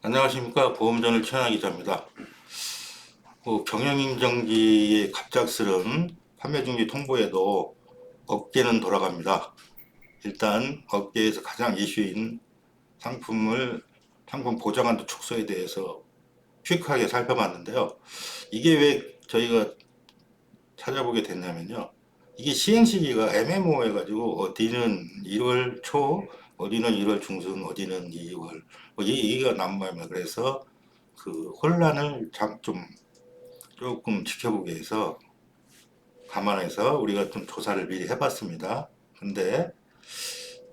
안녕하십니까. 보험전을 최현아 기자입니다. 경영인정지의 갑작스런 판매중지 통보에도 업계는 돌아갑니다. 일단 업계에서 가장 이슈인 상품 보장한도 축소에 대해서 퀵하게 살펴봤는데요. 이게 왜 저희가 찾아보게 됐냐면요. 이게 시행 시기가 애매모호해가지고 어디는 1월 초, 어디는 1월 중순, 어디는 2월 이 얘기가 난무합니다. 그래서 그 혼란을 좀 조금 지켜보기 위해서 감안해서 우리가 좀 조사를 미리 해봤습니다. 근데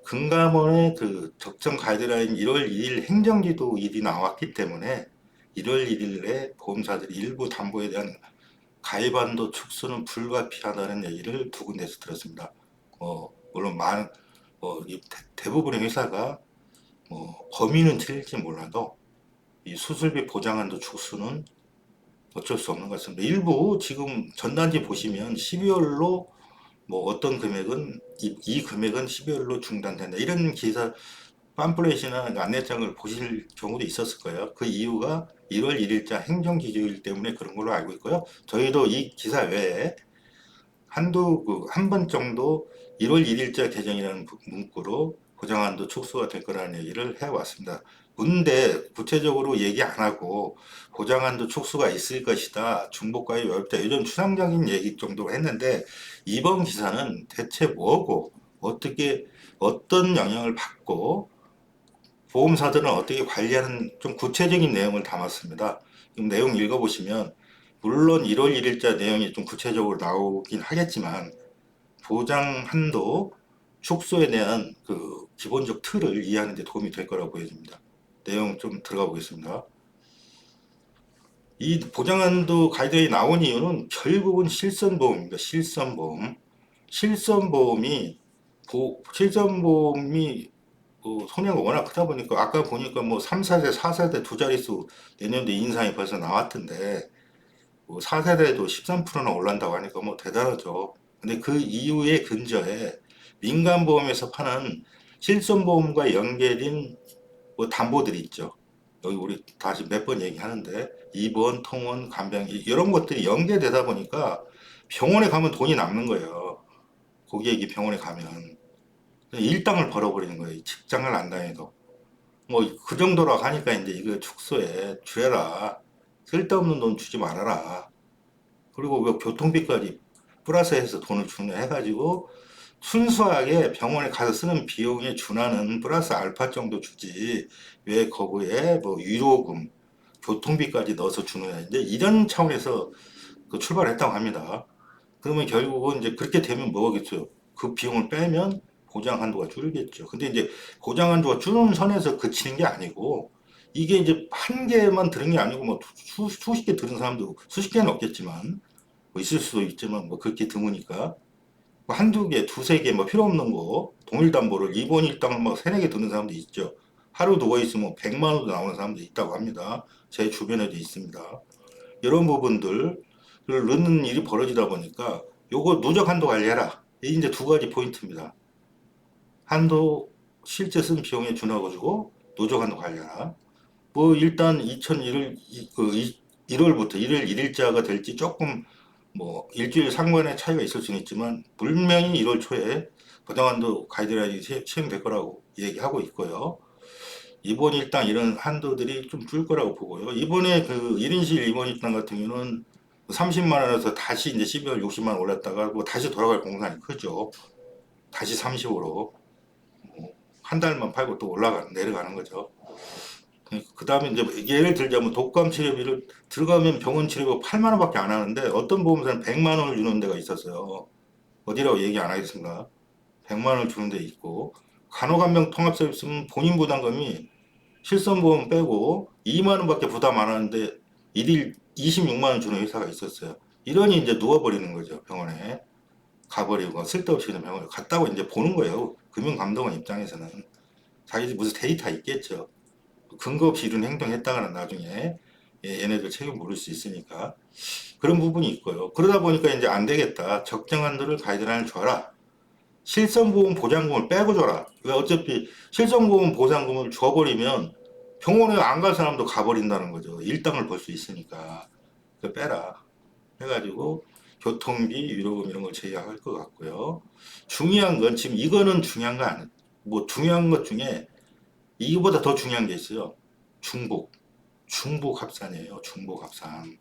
금감원의 그 적정 가이드라인 1월 2일 행정지도 일이 나왔기 때문에 1월 1일에 보험사들이 일부 담보에 대한 가입한도 축소는 불가피하다는 얘기를 두 군데에서 들었습니다. 물론 이 대부분의 회사가 범위는 틀릴지 몰라도 이 수술비 보장한도 축소는 어쩔 수 없는 것 같습니다. 일부 지금 전단지 보시면 12월로 뭐 어떤 금액은 이 금액은 12월로 중단된다. 이런 기사 팜플렛이나 안내장을 보실 경우도 있었을 거예요. 그 이유가 1월 1일자 행정기조일 때문에 그런 걸로 알고 있고요. 저희도 이 기사 외에 한 번 정도 1월 1일자 개정이라는 문구로 보장한도 축소가 될 거라는 얘기를 해왔습니다. 근데 구체적으로 얘기 안 하고 보장한도 축소가 있을 것이다. 중복가입 어렵다. 이런 추상적인 얘기 정도로 했는데 이번 기사는 대체 뭐고 어떤 영향을 받고 보험사들은 어떻게 관리하는 좀 구체적인 내용을 담았습니다. 지금 내용 읽어보시면 물론 1월 1일자 내용이 좀 구체적으로 나오긴 하겠지만 보장 한도 축소에 대한 그 기본적 틀을 이해하는 데 도움이 될 거라고 보여집니다. 내용 좀 들어가 보겠습니다. 이 보장 한도 가이드라인이 나온 이유는 결국은 실손보험입니다. 실손보험. 실손보험이 실손보험이 손해가 워낙 크다 보니까 아까 보니까 뭐 3, 4세, 4세대 두 자릿수 내년도 인상이 벌써 나왔던데 뭐 4세대도 13%나 올란다고 하니까 뭐 대단하죠. 근데 그 이후에 근저에 민간보험에서 파는 실손보험과 연계된 뭐 담보들이 있죠. 여기 우리 다시 몇 번 얘기하는데 입원, 통원, 간병 이런 것들이 연계되다 보니까 병원에 가면 돈이 남는 거예요. 고객이 병원에 가면 일당을 벌어버리는 거예요. 직장을 안 다녀도. 뭐 그 정도로 하니까 이제 이거 축소해 줄여라. 쓸데없는 돈 주지 말아라. 그리고 왜 교통비까지 플러스해서 돈을 주냐 해가지고 순수하게 병원에 가서 쓰는 비용에 준하는 플러스 알파 정도 주지 왜 거기에 뭐 위로금, 교통비까지 넣어서 주느냐 이제 이런 차원에서 그 출발했다고 합니다. 그러면 결국은 이제 그렇게 되면 뭐겠어요? 그 비용을 빼면 보장 한도가 줄겠죠. 근데 이제 보장 한도가 주는 선에서 그치는 게 아니고 이게 이제 한 개만 들은 게 아니고 뭐 수십 개 들은 사람도 수십 개는 없겠지만 뭐 있을 수도 있지만 뭐 그렇게 드무니까 뭐 한두 개, 두세 개 뭐 필요 없는 거 동일 담보를 이번 일당을 뭐 세네 개 드는 사람도 있죠. 하루 누워 있으면 100만 원도 나오는 사람도 있다고 합니다. 제 주변에도 있습니다. 이런 부분들을 넣는 일이 벌어지다 보니까 요거 누적 한도 관리해라. 이게 이제 두 가지 포인트입니다. 한도 실제 쓴 비용에 준하고 누적 한도 관리해라. 뭐 일단 2001월 1월부터 1월 1일자가 될지 조금 뭐 일주일 상관의 차이가 있을 수는 있지만 분명히 1월 초에 부당한도 가이드라인이 시행될 거라고 얘기하고 있고요. 이번 일당 이런 한도들이 좀 줄 거라고 보고요. 이번에 그 1인실 이번 일당 같은 경우는 30만 원에서 다시 이제 12월 60만 원 올랐다가 뭐 다시 돌아갈 공산이 크죠. 다시 30으로 한 달만 팔고 또 내려가는 거죠. 그 다음에 이제 예를 들자면 독감 치료비를 들어가면 병원 치료비 8만 원밖에 안 하는데 어떤 보험사는 100만 원을 주는 데가 있었어요. 어디라고 얘기 안 하겠습니다. 100만 원을 주는 데 있고 간호간병 통합 서비스는 본인 부담금이 실손보험 빼고 2만 원밖에 부담 안 하는데 일일 26만 원 주는 회사가 있었어요. 이러니 이제 누워버리는 거죠. 병원에 가버리고 쓸데없이 그냥 병원에 갔다고 이제 보는 거예요. 금융감독원 입장에서는 자기들 무슨 데이터 있겠죠. 근거 없이 이런 행동했다가는 나중에 얘네들 책임 물을 수 있으니까 그런 부분이 있고요. 그러다 보니까 이제 안 되겠다. 적정 한도를 가이드라인을 줘라. 실손보험 보장금을 빼고 줘라. 왜 어차피 실손보험 보장금을 줘버리면 병원에 안 갈 사람도 가버린다는 거죠. 일당을 벌 수 있으니까. 그 빼라. 해가지고 교통비, 위로금 이런 걸 제외할 것 같고요. 중요한 건 지금 이거는 중요한 거 아니에요. 뭐 중요한 것 중에 이거보다 더 중요한 게 있어요. 중복. 중복 합산이에요. 중복 합산.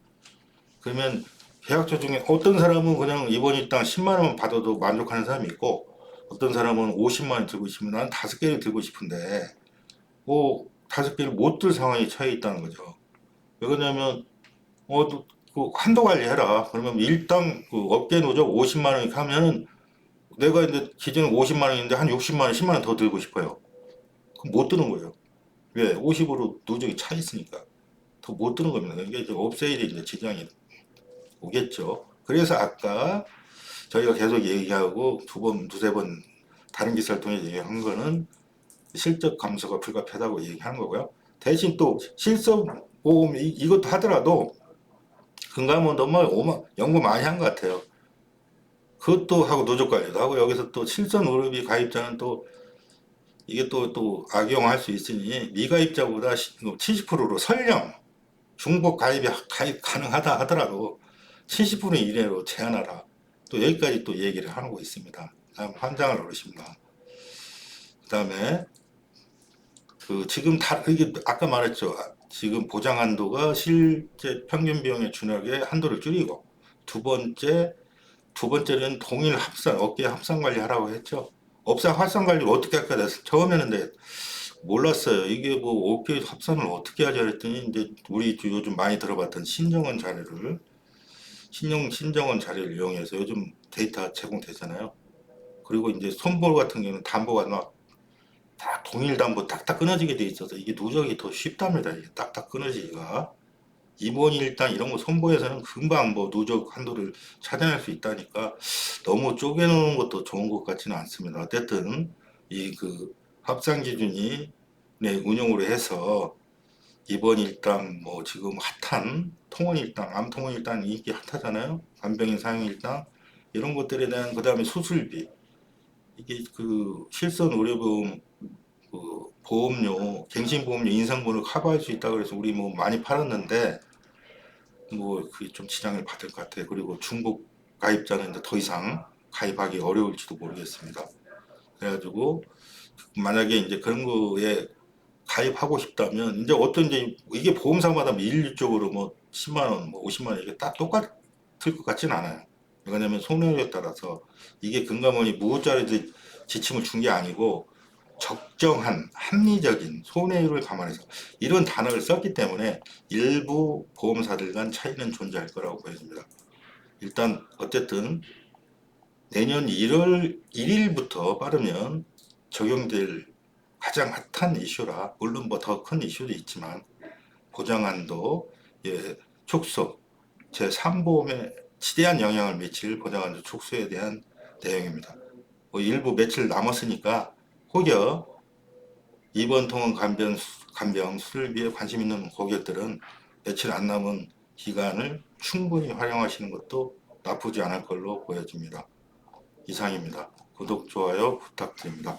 그러면 계약자 중에 어떤 사람은 그냥 이번 일당 10만 원만 받아도 만족하는 사람이 있고 어떤 사람은 50만 원 들고 싶으면 난 5개를 들고 싶은데 뭐 5개를 못 들 상황에 처해 있다는 거죠. 왜 그러냐면 그 한도 관리해라. 그러면 일당 그 업계 누적 50만 원이 하면은 내가 이제 기존에 50만 원인데 한 60만 원, 10만 원 더 들고 싶어요. 그럼 못 드는 거예요. 왜? 50으로 누적이 차 있으니까 더 못 드는 겁니다. 이게 이제 업세일이 이제 지장이 오겠죠. 그래서 아까 저희가 계속 얘기하고 두세 번 다른 기사를 통해 얘기한 거는 실적 감소가 불가피하다고 얘기하는 거고요. 대신 또 실손보험 이것도 하더라도 금감원 정말 연구 많이 한 것 같아요. 그것도 하고 누적 관리도 하고 여기서 또 실손 의료비 가입자는 또 이게 또 악용할 수 있으니 미가입자보다 70%로 설령 중복 가입 가능하다 하더라도 70% 이내로 제한하라. 또 여기까지 또 얘기를 하고 있습니다. 다음 환장을 오르십니다. 그 다음에 그 지금 다 이게 아까 말했죠. 지금 보장 한도가 실제 평균 비용에 준하게 한도를 줄이고 두 번째는 동일 합산 업계 합산 관리하라고 했죠. 업사 합산 관리를 어떻게 할까 해서 처음에는 근데 몰랐어요. 이게 뭐 업계 합산을 어떻게 하자 했더니 이제 우리 요즘 많이 들어봤던 신정원 자료를 이용해서 요즘 데이터 제공되잖아요. 그리고 이제 손볼 같은 경우는 담보가 막 다 동일 담보 딱딱 끊어지게 돼 있어서 이게 누적이 더 쉽답니다. 이게 딱딱 끊어지기가. 이번 일당 이런 거 손보에서는 금방 뭐 누적 한도를 찾아낼 수 있다니까 너무 쪼개놓는 것도 좋은 것 같지는 않습니다. 어쨌든 이 그 합산 기준이 네, 운용으로 해서 이번 일당 뭐 지금 핫한 통원 일당, 암 통원 일당 인기 핫하잖아요. 간병인 사용 일당 이런 것들에 대한 그다음에 수술비 이게 그 실손 의료보험 그 보험료, 갱신보험료 인상분을 커버할 수 있다 그래서 우리 뭐 많이 팔았는데 뭐 그게 좀 지장을 받을 것 같아요. 그리고 중복 가입자는 이제 더 이상 가입하기 어려울지도 모르겠습니다. 그래가지고 만약에 이제 그런 거에 가입하고 싶다면 이제 어떤 이제 이게 보험사마다 일률적으로 뭐 10만 원, 뭐 50만 원 이게 딱 똑같을 것 같진 않아요. 왜냐하면 손해에 따라서 이게 금감원이 무후자료 지침을 준 게 아니고 적정한 합리적인 손해율을 감안해서 이런 단어를 썼기 때문에 일부 보험사들 간 차이는 존재할 거라고 보여집니다. 일단 어쨌든 내년 1월 1일부터 빠르면 적용될 가장 핫한 이슈라 물론 뭐 더 큰 이슈도 있지만 보장한도 축소 제3보험에 지대한 영향을 미칠 보장한도 축소에 대한 내용입니다. 뭐 일부 며칠 남았으니까 혹여 이번 통원 간병 수술비에 관심 있는 고객들은 며칠 안 남은 기간을 충분히 활용하시는 것도 나쁘지 않을 걸로 보여집니다. 이상입니다. 구독, 좋아요 부탁드립니다.